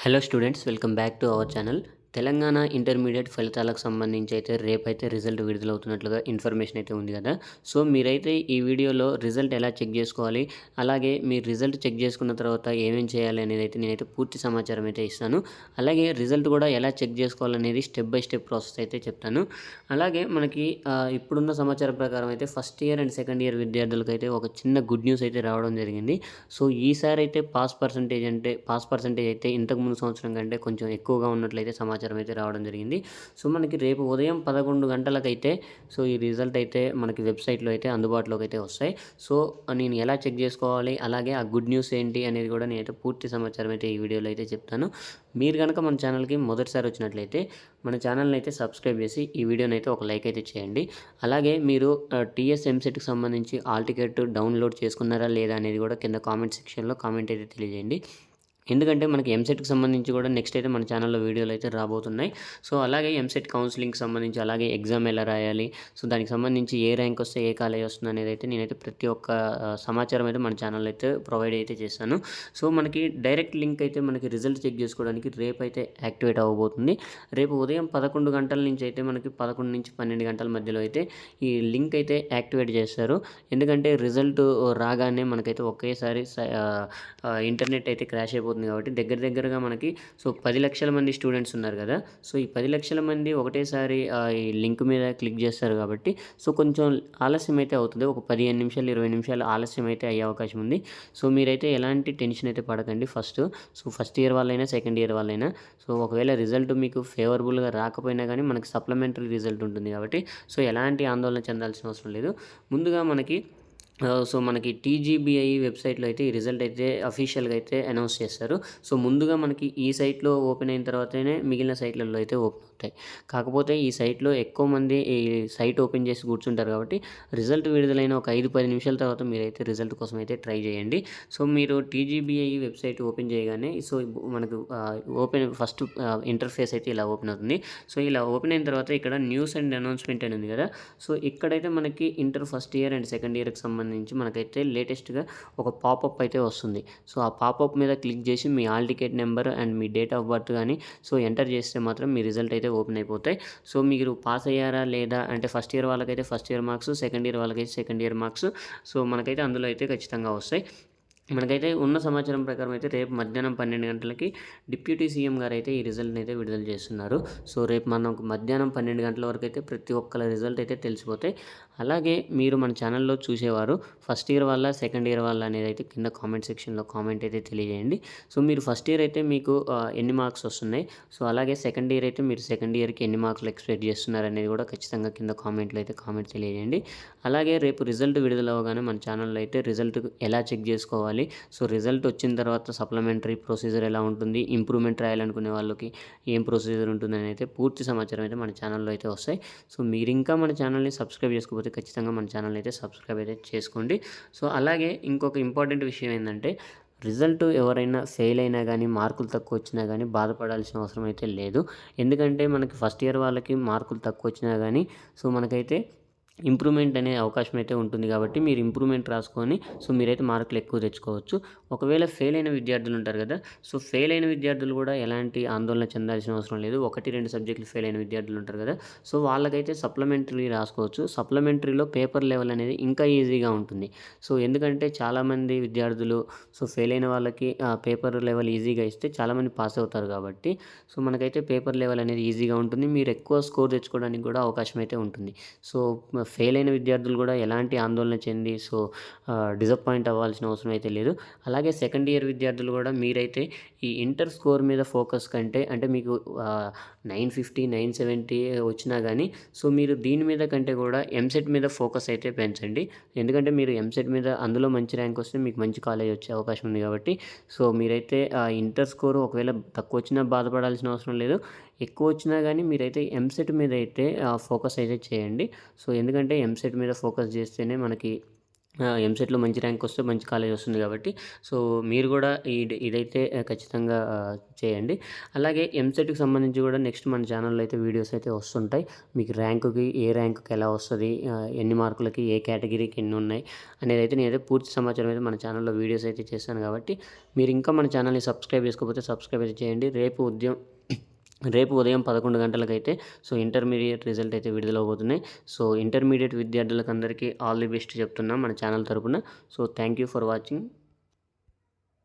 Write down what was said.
Hello students, welcome back to our channel. Telangana intermediate ఫలితాలకు సంబంధించి అయితే రేపైతే రిజల్ట్ విడుదలవుతున్నట్లుగా ఇన్ఫర్మేషన్ అయితే ఉంది కదా. సో మీరైతే ఈ వీడియోలో రిజల్ట్ ఎలా చెక్ చేసుకోవాలి, అలాగే మీరు రిజల్ట్ చెక్ చేసుకున్న తర్వాత ఏమేం చేయాలి అనేది అయితే నేనైతే పూర్తి సమాచారం అయితే ఇస్తాను. అలాగే రిజల్ట్ కూడా ఎలా చెక్ చేసుకోవాలనేది స్టెప్ బై స్టెప్ ప్రాసెస్ అయితే చెప్తాను. అలాగే మనకి ఇప్పుడున్న సమాచారం ప్రకారం అయితే first year and second year విద్యార్థులకు అయితే ఒక చిన్న గుడ్ న్యూస్ అయితే రావడం జరిగింది. సో ఈసారి అయితే పాస్ పర్సంటేజ్ అయితే ఇంతకుముందు సంవత్సరం కంటే కొంచెం ఎక్కువగా ఉన్నట్లయితే సమాచారం అయితే రావడం జరిగింది. సో మనకి రేపు ఉదయం 11 గంటలకైతే సో ఈ రిజల్ట్ అయితే మనకి వెబ్సైట్లో అయితే అందుబాటులోకి అయితే వస్తాయి. సో నేను ఎలా చెక్ చేసుకోవాలి, అలాగే ఆ గుడ్ న్యూస్ ఏంటి అనేది కూడా నేనైతే పూర్తి సమాచారం అయితే ఈ వీడియోలో అయితే చెప్తాను. మీరు కనుక మన ఛానల్కి మొదటిసారి వచ్చినట్లయితే మన ఛానల్ని అయితే సబ్స్క్రైబ్ చేసి ఈ వీడియోని అయితే ఒక లైక్ అయితే చేయండి. అలాగే మీరు టీఎస్ ఎంసెట్కి సంబంధించి ఆల్ టికెట్ డౌన్లోడ్ చేసుకున్నారా లేదా అనేది కూడా కింద కామెంట్ సెక్షన్లో కామెంట్ అయితే తెలియజేయండి. ఎందుకంటే మనకి ఎంసెట్కి సంబంధించి కూడా నెక్స్ట్ అయితే మన ఛానల్లో వీడియోలు అయితే రాబోతున్నాయి. సో అలాగే ఎంసెట్ కౌన్సిలింగ్కి సంబంధించి, అలాగే ఎగ్జామ్ ఎలా రాయాలి, సో దానికి సంబంధించి ఏ ర్యాంక్ వస్తే ఏ కాలేజ్ వస్తుంది అనేది అయితే నేనైతే ప్రతి ఒక్క సమాచారం అయితే మన ఛానల్లో అయితే ప్రొవైడ్ అయితే చేస్తాను. సో మనకి డైరెక్ట్ లింక్ అయితే మనకి రిజల్ట్ చెక్ చేసుకోవడానికి రేపు అయితే యాక్టివేట్ అవ్వబోతుంది. రేపు ఉదయం 11 గంటల నుంచి అయితే మనకి 11 నుంచి 12 గంటల మధ్యలో అయితే ఈ లింక్ అయితే యాక్టివేట్ చేస్తారు. ఎందుకంటే రిజల్ట్ రాగానే మనకైతే ఒకేసారి ఇంటర్నెట్ అయితే క్రాష్ అయిపోతుంది కాబట్టి దగ్గరగా మనకి 10 లక్షల మంది స్టూడెంట్స్ ఉన్నారు కదా. సో ఈ 10 లక్షల మంది ఒకటేసారి ఈ లింక్ మీద క్లిక్ చేస్తారు కాబట్టి సో కొంచెం ఆలస్యం అయితే అవుతుంది. ఒక 15 నిమిషాలు 20 నిమిషాలు ఆలస్యం అయితే అయ్యే అవకాశం ఉంది. సో మీరైతే ఎలాంటి టెన్షన్ అయితే పడకండి. ఫస్ట్ ఇయర్ వాళ్ళైనా సెకండ్ ఇయర్ వాళ్ళైనా సో ఒకవేళ రిజల్ట్ మీకు ఫేవరబుల్గా రాకపోయినా కానీ మనకి సప్లిమెంటరీ రిజల్ట్ ఉంటుంది కాబట్టి సో ఎలాంటి ఆందోళన చెందాల్సిన అవసరం లేదు. ముందుగా మనకి టీజీబీఐ వెబ్సైట్లో అయితే ఈ రిజల్ట్ అయితే అఫీషియల్గా అయితే అనౌన్స్ చేస్తారు. సో ముందుగా మనకి ఈ సైట్లో ఓపెన్ అయిన తర్వాతనే మిగిలిన సైట్లలో అయితే ఓపెన్ అవుతాయి. కాకపోతే ఈ సైట్లో ఎక్కువ మంది ఈ సైట్ ఓపెన్ చేసి కూర్చుంటారు కాబట్టి రిజల్ట్ విడుదలైన ఒక 5-10 నిమిషాల తర్వాత మీరైతే రిజల్ట్ కోసం అయితే ట్రై చేయండి. సో మీరు టీజీబీఐ వెబ్సైట్ ఓపెన్ చేయగానే సో మనకు ఫస్ట్ ఇంటర్ఫేస్ అయితే ఇలా ఓపెన్ అవుతుంది. సో ఇలా ఓపెన్ అయిన తర్వాత ఇక్కడ న్యూస్ అండ్ అనౌన్స్మెంట్ అని ఉంది కదా. సో ఇక్కడైతే మనకి inter first year and second ఇయర్కి సంబంధించి మనకైతే లేటెస్ట్గా ఒక పాపప్ అయితే వస్తుంది. సో ఆ పాపప్ మీద క్లిక్ చేసి మీ ఆల్ టికెట్ నెంబర్ అండ్ మీ డేట్ ఆఫ్ బర్త్ కానీ సో ఎంటర్ చేస్తే మాత్రం మీ రిజల్ట్ అయితే ఓపెన్ అయిపోతాయి. సో మీరు పాస్ అయ్యారా లేదా అంటే ఫస్ట్ ఇయర్ వాళ్ళకైతే first year marks, second year వాళ్ళకైతే సెకండ్ ఇయర్ మార్క్స్ సో మనకైతే అందులో అయితే ఖచ్చితంగా వస్తాయి. మనకైతే ఉన్న సమాచారం ప్రకారం అయితే రేపు మధ్యాహ్నం 12 గంటలకి డిప్యూటీ సీఎం గారు అయితే ఈ రిజల్ట్ని అయితే విడుదల చేస్తున్నారు. సో రేపు మనకు మధ్యాహ్నం 12 గంటల వరకు అయితే ప్రతి ఒక్కరి రిజల్ట్ అయితే తెలిసిపోతాయి. అలాగే మీరు మన ఛానల్లో చూసేవారు ఫస్ట్ ఇయర్ వాళ్ళ సెకండ్ ఇయర్ వాళ్ళ అనేది అయితే కింద కామెంట్ సెక్షన్లో కామెంట్ అయితే తెలియజేయండి. సో మీరు ఫస్ట్ ఇయర్ అయితే మీకు ఎన్ని మార్క్స్ వస్తున్నాయి, సో అలాగే సెకండ్ ఇయర్ అయితే మీరు సెకండ్ ఇయర్కి ఎన్ని మార్కులు ఎక్స్పెక్ట్ చేస్తున్నారు అనేది కూడా ఖచ్చితంగా కింద కామెంట్లో అయితే కామెంట్ తెలియజేయండి. అలాగే రేపు రిజల్ట్ విడుదల అవ్వగానే మన ఛానల్లో అయితే రిజల్ట్ ఎలా చెక్ చేసుకోవాలి, సో రిజల్ట్ వచ్చిన తర్వాత సప్లిమెంటరీ ప్రొసీజర్ ఎలా ఉంటుంది, ఇంప్రూవ్మెంట్ రాయాలనుకునే వాళ్ళకి ఏం ప్రొసీజర్ ఉంటుందని అయితే పూర్తి సమాచారం అయితే మన ఛానల్లో అయితే వస్తాయి. సో మీరు ఇంకా మన ఛానల్ని సబ్స్క్రైబ్ చేసుకోకపోతే ఖచ్చితంగా మన ఛానల్ అయితే సబ్స్క్రైబ్ అయితే చేసుకోండి. సో అలాగే ఇంకొక ఇంపార్టెంట్ విషయం ఏంటంటే రిజల్ట్ ఎవరైనా ఫెయిల్ అయినా కానీ మార్కులు తక్కువ వచ్చినా కానీ బాధపడాల్సిన అవసరం అయితే లేదు. ఎందుకంటే మనకి ఫస్ట్ ఇయర్ వాళ్ళకి మార్కులు తక్కువ వచ్చినా కానీ సో మనకైతే ఇంప్రూవ్మెంట్ అనే అవకాశం అయితే ఉంటుంది కాబట్టి మీరు ఇంప్రూవ్మెంట్ రాసుకొని సో మీరైతే మార్కులు ఎక్కువ తెచ్చుకోవచ్చు. ఒకవేళ ఫెయిల్ అయిన విద్యార్థులు ఉంటారు కదా, సో ఫెయిల్ అయిన విద్యార్థులు కూడా ఎలాంటి ఆందోళన చెందాల్సిన అవసరం లేదు. 1-2 సబ్జెక్టులు ఫెయిల్ అయిన విద్యార్థులు ఉంటారు కదా, సో వాళ్ళకైతే సప్లిమెంటరీ రాసుకోవచ్చు. సప్లిమెంటరీలో పేపర్ లెవెల్ అనేది ఇంకా ఈజీగా ఉంటుంది. సో ఎందుకంటే చాలామంది విద్యార్థులు సో ఫెయిల్ అయిన వాళ్ళకి పేపర్ లెవెల్ ఈజీగా ఇస్తే చాలామంది పాస్ అవుతారు కాబట్టి సో మనకైతే పేపర్ లెవెల్ అనేది ఈజీగా ఉంటుంది. మీరు ఎక్కువ స్కోర్ తెచ్చుకోవడానికి కూడా అవకాశం అయితే ఉంటుంది. సో ఫెయిల్ అయిన విద్యార్థులు కూడా ఎలాంటి ఆందోళన చెంది సో డిసప్పాయింట్ అవ్వాల్సిన అవసరం అయితే లేదు. అలాగే సెకండ్ ఇయర్ విద్యార్థులు కూడా మీరైతే ఈ ఇంటర్ స్కోర్ మీద ఫోకస్ కంటే అంటే మీకు 950, 970 వచ్చినా కానీ సో మీరు దీని మీద కంటే కూడా ఎంసెట్ మీద ఫోకస్ అయితే పెంచండి. ఎందుకంటే మీరు ఎంసెట్ మీద అందులో మంచి ర్యాంక్ వస్తే మీకు మంచి కాలేజ్ వచ్చే అవకాశం ఉంది కాబట్టి సో మీరైతే ఇంటర్ స్కోర్ ఒకవేళ తక్కువ వచ్చినా బాధపడాల్సిన అవసరం లేదు. ఎక్కువ వచ్చినా కానీ మీరైతే ఎంసెట్ మీద అయితే ఫోకస్ అయితే చేయండి. సో ఎందుకంటే ఎంసెట్ మీద ఫోకస్ చేస్తేనే మనకి ఎంసెట్‌లో మంచి ర్యాంక్ వస్తే మంచి కాలేజ్ వస్తుంది కాబట్టి సో మీరు కూడా ఇదైతే ఖచ్చితంగా చేయండి. అలాగే ఎంసెట్‌కి సంబంధించి కూడా నెక్స్ట్ మన ఛానల్‌లో అయితే వీడియోస్ అయితే వస్తుంటాయి. మీకు ఏ ర్యాంక్‌కి ఎలా వస్తది, ఎన్ని మార్కులకి ఏ కేటగిరీకి ఎన్నున్నాయి అనేదైతే నేనైతే పూర్తి సమాచారం అయితే మన ఛానల్‌లో వీడియోస్ అయితే చేశాను కాబట్టి మీరు ఇంకా మన ఛానల్‌ని సబ్స్క్రైబ్ చేసుకోకపోతే సబ్స్క్రైబ్ అయితే చేయండి. రేపు ఉదయం 11 గంటలకైతే సో ఇంటర్మీడియట్ రిజల్ట్ అయితే విడుదలవబోతున్నాయి. సో ఇంటర్మీడియట్ విద్యార్థులకు అందరికీ ఆల్ ది బెస్ట్ చెప్తున్నాం మన ఛానల్ తరపున. So thank you for watching.